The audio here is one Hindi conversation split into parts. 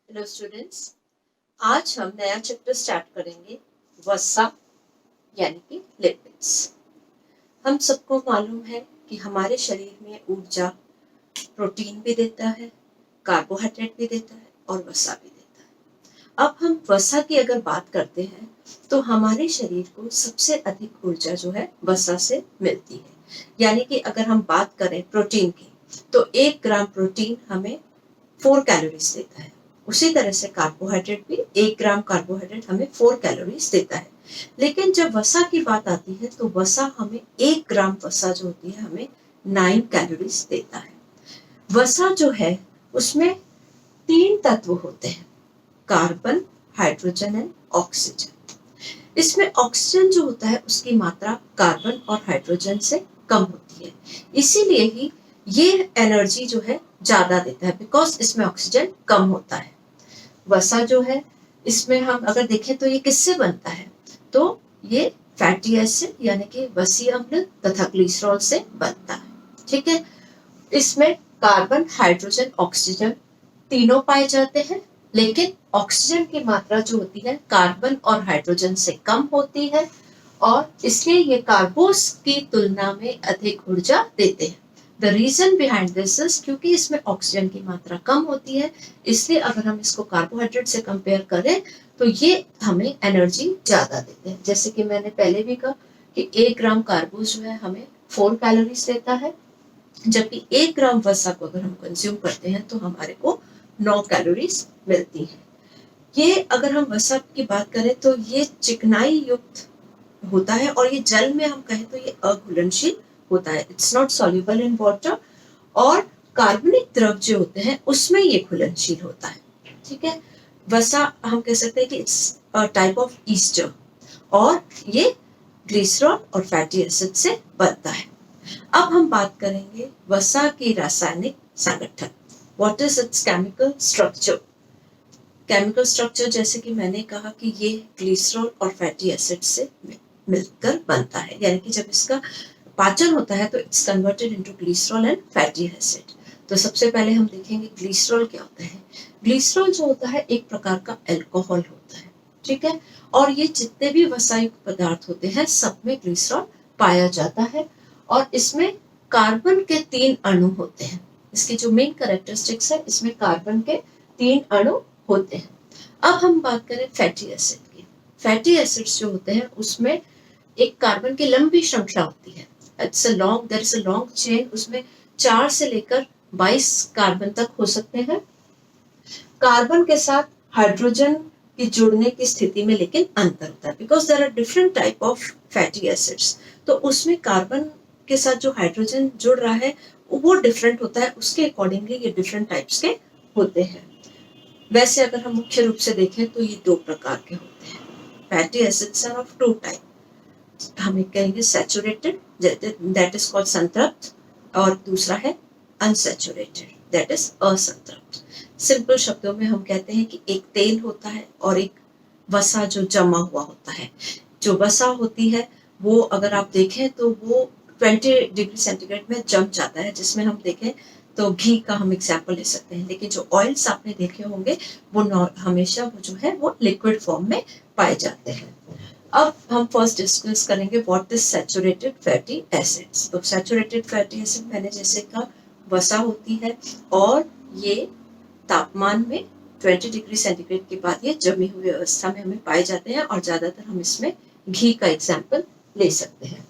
हेलो स्टूडेंट्स, आज हम नया चैप्टर स्टार्ट करेंगे वसा यानी कि लिपिड्स। हम सबको मालूम है कि हमारे शरीर में ऊर्जा प्रोटीन भी देता है, कार्बोहाइड्रेट भी देता है और वसा भी देता है। अब हम वसा की अगर बात करते हैं तो हमारे शरीर को सबसे अधिक ऊर्जा जो है वसा से मिलती है। यानी कि अगर हम बात करें प्रोटीन की तो 1 ग्राम प्रोटीन हमें 4 कैलोरीज देता है। उसी तरह से कार्बोहाइड्रेट भी 1 ग्राम कार्बोहाइड्रेट हमें 4 कैलोरीज देता है। लेकिन जब वसा की बात आती है तो वसा हमें 1 ग्राम वसा जो होती है हमें 9 कैलोरीज देता है। वसा जो है उसमें 3 तत्व होते हैं, कार्बन, हाइड्रोजन एंड ऑक्सीजन। इसमें ऑक्सीजन जो होता है उसकी मात्रा कार्बन और हाइड्रोजन से कम होती है, इसीलिए ही ये एनर्जी जो है ज्यादा देता है, बिकॉज इसमें ऑक्सीजन कम होता है। वसा जो है इसमें हम अगर देखें तो ये किससे बनता है, तो ये फैटी एसिड यानी कि वसीय अम्ल तथा ग्लिसरॉल से बनता है। ठीक है, इसमें कार्बन, हाइड्रोजन, ऑक्सीजन तीनों पाए जाते हैं, लेकिन ऑक्सीजन की मात्रा जो होती है कार्बन और हाइड्रोजन से कम होती है और इसलिए ये कार्बोस की तुलना में अधिक ऊर्जा देते हैं। The reason behind this is क्योंकि इसमें ऑक्सीजन की मात्रा कम होती है, इसलिए अगर हम इसको कार्बोहाइड्रेट से कंपेयर करें तो ये हमें एनर्जी ज्यादा देते हैं। जैसे कि मैंने पहले भी कहा कि 1 ग्राम कार्बोज जो है हमें 4 कैलोरीज देता है, जबकि 1 ग्राम वसा को अगर हम कंज्यूम करते हैं तो हमारे को 9 कैलोरीज मिलती है। ये अगर हम वसा की बात करें तो ये चिकनाई युक्त होता है और ये जल में हम कहें तो ये अघुलनशील होता है, it's not soluble in water. और कार्बनिक द्रव जो होते हैं उसमें ये घुलनशील होता है। ठीक है, वसा हम कह सकते हैं कि it's a type of Easter और ये ग्लिसरॉल और फैटी एसिड से बनता है। अब हम बात करेंगे वसा की रासायनिक संगठन, what is it's chemical structure. Chemical structure जैसे कि मैंने कहा कि ये ग्लिसरॉल और फैटी एसिड से मिलकर बनता है, यानी कि जब इसका पाचन होता है तो it's converted into glycerol and fatty acid. तो सबसे पहले हम देखेंगे ग्लिसरॉल क्या होता है। ग्लिसरॉल जो होता है एक प्रकार का अल्कोहल होता है। ठीक है, और ये जितने भी वसायुक्त पदार्थ होते हैं सब में ग्लिसरॉल पाया जाता है और इसमें कार्बन के 3 अणु होते हैं। इसकी जो मेन कैरेक्टरिस्टिक्स है इसमें कार्बन के 3 अणु होते हैं। अब हम बात करें फैटी एसिड की। फैटी एसिड्स जो होते हैं उसमें एक कार्बन की लंबी श्रृंखला होती है, there is a long chain, उसमें 4 से लेकर 22 कार्बन तक हो सकते हैं। कार्बन के साथ हाइड्रोजन के जुड़ने की स्थिति में लेकिन अंतर होता है, because there are different type of fatty acids. तो उसमें कार्बन के साथ जो हाइड्रोजन जुड़ रहा है वो डिफरेंट होता है, उसके अकॉर्डिंगली ये डिफरेंट टाइप्स के होते हैं। वैसे अगर हम मुख्य रूप से देखें तो ये 2 प्रकार के होते हैं। Fatty acids are of 2 type, हम एक कहेंगे सैचुरेटेड दैट इज कॉल्ड संतृप्त और दूसरा है अनसैचुरेटेड दैट इज असंतृप्त। सिंपल शब्दों में हम कहते हैं कि एक तेल होता है और एक वसा जो जमा हुआ होता है। जो वसा होती है वो अगर आप देखें तो वो 20 डिग्री सेंटीग्रेड में जम जाता है, जिसमें हम देखें तो घी का हम एग्जाम्पल ले सकते हैं। लेकिन जो ऑयल्स आपने देखे होंगे वो हमेशा वो जो है वो लिक्विड फॉर्म में पाए जाते हैं। अब हम फर्स्ट डिस्कस करेंगे what is saturated fatty acids. तो सैचुरेटेड फैटी एसिड मैंने जैसे कहा वसा होती है और ये तापमान में 20 डिग्री सेंटीग्रेड के बाद ये जमी हुई अवस्था में हमें पाए जाते हैं और ज्यादातर हम इसमें घी का एग्जाम्पल ले सकते हैं।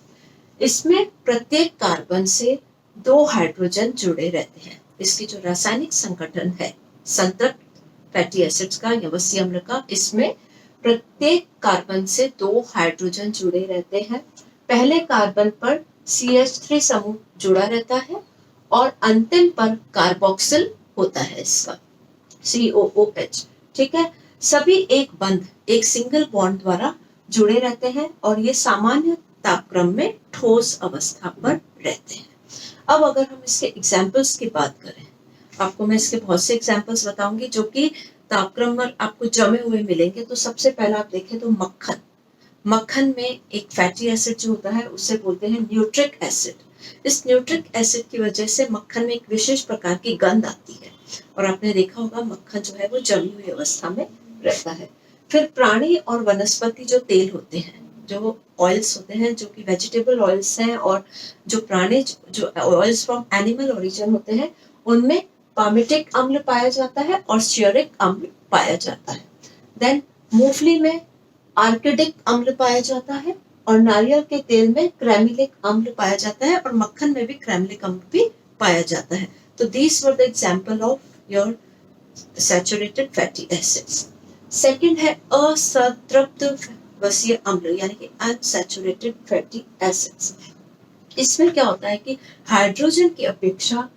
इसमें प्रत्येक कार्बन से 2 हाइड्रोजन जुड़े रहते हैं। इसकी जो रासायनिक संगठन है संतृप्त फैटी एसिड्स का या वसीय अम्ल का, इसमें प्रत्येक कार्बन से 2 हाइड्रोजन जुड़े रहते हैं। पहले कार्बन पर CH3 समूह जुड़ा रहता है और अंतिम पर कार्बोक्सिल होता है इसका COOH। ठीक है, सभी एक बंध एक सिंगल बॉन्ड द्वारा जुड़े रहते हैं और ये सामान्य तापक्रम में ठोस अवस्था पर रहते हैं। अब अगर हम इसके एग्जाम्पल्स की बात करें, आपको मैं इसके बहुत से एग्जाम्पल्स बताऊंगी जो कि तापक्रम पर आपको जमे हुए मिलेंगे। तो सबसे पहला आप देखें तो मक्खन, मक्खन में एक फैटी एसिड जो होता है उसे बोलते हैं न्यूट्रिक एसिड। इस न्यूट्रिक एसिड की वजह से मक्खन में एक विशेष प्रकार की गंध आती है, और आपने देखा होगा मक्खन जो है वो जमी हुई अवस्था में रहता है। फिर प्राणी और वनस्पति जो तेल होते हैं, जो ऑयल्स होते हैं, जो कि वेजिटेबल ऑयल्स हैं, और जो प्राणी जो ऑयल्स फ्रॉम एनिमल ओरिजिन होते हैं, उनमें पामिटिक अम्ल पाया जाता है और स्टीयरिक अम्ल पाया जाता है। देन मूंगफली में आर्किडिक अम्ल पाया जाता है, और नारियल के तेल में क्रैमिलिक अम्ल पाया जाता है, और मक्खन में भी क्रैमिलिक अम्ल भी पाया जाता है। तो these were the example of your saturated fatty acids. Second है असंतृप्त वसीय अम्ल यानी कि अनसैचुरेटेड फैटी एसिड्स। इसमें क्या होता है कि हाइड्रोजन की अपेक्षा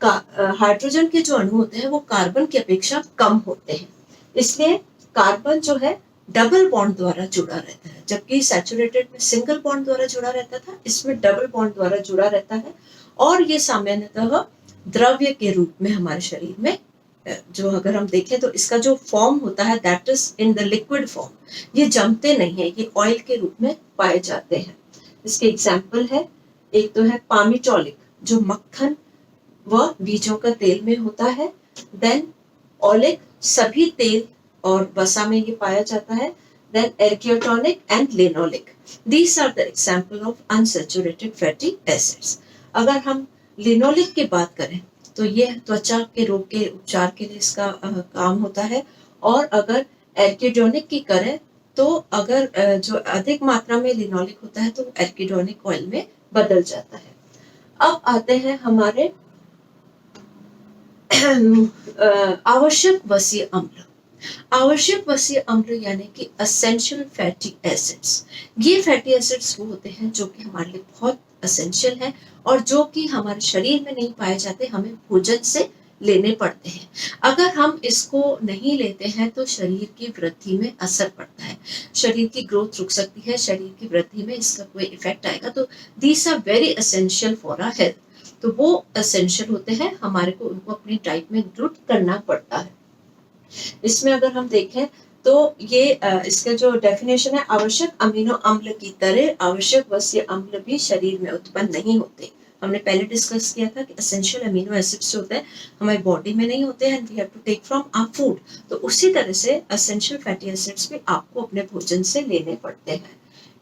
हाइड्रोजन के जो अणु होते हैं वो कार्बन की अपेक्षा कम होते हैं, इसलिए कार्बन जो है डबल बॉन्ड द्वारा जुड़ा रहता है, जबकि सैचुरेटेड में सिंगल बॉन्ड द्वारा जुड़ा रहता था, इसमें डबल बॉन्ड द्वारा जुड़ा रहता है। और ये सामान्यतः द्रव्य के रूप में हमारे शरीर में जो अगर हम देखें तो इसका जो फॉर्म होता है that is in the liquid form, ये जमते नहीं है, ये ऑयल के रूप में पाए जाते हैं। इसके एग्जाम्पल है, एक तो है पामिटोलिक जो मक्खन व बीजों का तेल में होता है। देन ओलिक सभी तेल और वसा में ये पाया जाता है। Then arachidonic and linoleic, these are the example of unsaturated fatty acids. अगर हम लिनोलिक की बात करें तो ये त्वचा के रोग के उपचार के लिए इसका काम होता है। और अगर एर्किडोनिक की करें तो अगर जो अधिक मात्रा में लिनोलिक होता है तो एर्किडोनिक ऑयल में बदल जाता है। अब आते हैं हमारे आवश्यक वसीय अम्ल। आवश्यक वसीय अम्ल यानी कि असेंशियल फैटी एसिड्स। ये फैटी एसिड्स वो होते हैं जो कि हमारे लिए बहुत असेंशियल है और जो कि हमारे शरीर में नहीं पाए जाते, हमें भोजन से लेने पड़ते हैं। अगर हम इसको नहीं लेते हैं तो शरीर की वृद्धि में असर पड़ता है, शरीर की ग्रोथ रुक सकती है, शरीर की वृद्धि में इसका कोई इफेक्ट आएगा। तो these are very essential for our health, तो वो एसेंशियल होते हैं, हमारे को उनको अपनी डाइट में इंक्लूड करना पड़ता है। इसमें अगर हम देखें तो ये इसका जो डेफिनेशन है, आवश्यक अमीनो अम्ल की तरह आवश्यक वसीय अम्ल भी शरीर में उत्पन्न नहीं होते। हमने पहले डिस्कस किया था कि एसेंशियल अमीनो एसिड्स होते हैं हमारी बॉडी में नहीं होते हैं, we have to take from our food. तो उसी तरह से एसेंशियल फैटी एसिड्स भी आपको अपने भोजन से लेने पड़ते हैं,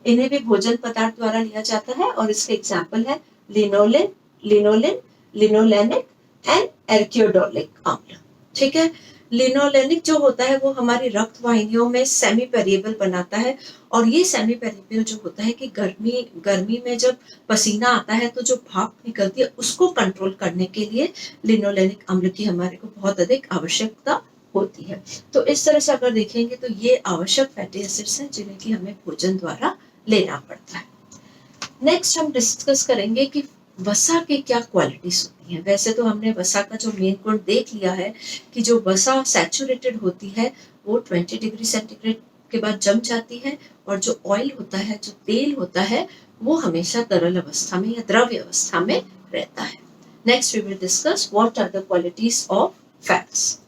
इन्हें भी भोजन पदार्थ द्वारा लिया जाता है। और इसके एग्जाम्पल है लिनोलिन, लिनोलिन, लिनोलेनिक एंड एर्कियोडोलिक अम्ल। ठीक है, लिनोलेनिक जो होता है वो हमारी रक्त वाहिनियों में सेमी पेरिएबल बनाता है, और ये सेमी पेरिएबल जो होता है कि गर्मी में जब पसीना आता है तो जो भाप निकलती है उसको कंट्रोल करने के लिए लिनोलेनिक अम्ल की हमारे को बहुत अधिक आवश्यकता होती है। तो इस तरह से अगर देखेंगे तो ये आवश्यक फैटी एसिड्स हैं जिन्हें कि हमें भोजन द्वारा लेना पड़ता है। नेक्स्ट हम डिस्कस करेंगे कि वसा के क्या क्वालिटीज होती हैं। वैसे तो हमने वसा का जो मेन गुण देख लिया है कि जो वसा सैचुरेटेड होती है वो 20 डिग्री सेंटीग्रेड के बाद जम जाती है, और जो ऑयल होता है, जो तेल होता है, वो हमेशा तरल अवस्था में या द्रव्य अवस्था में रहता है। Next we will discuss what are the qualities of fats.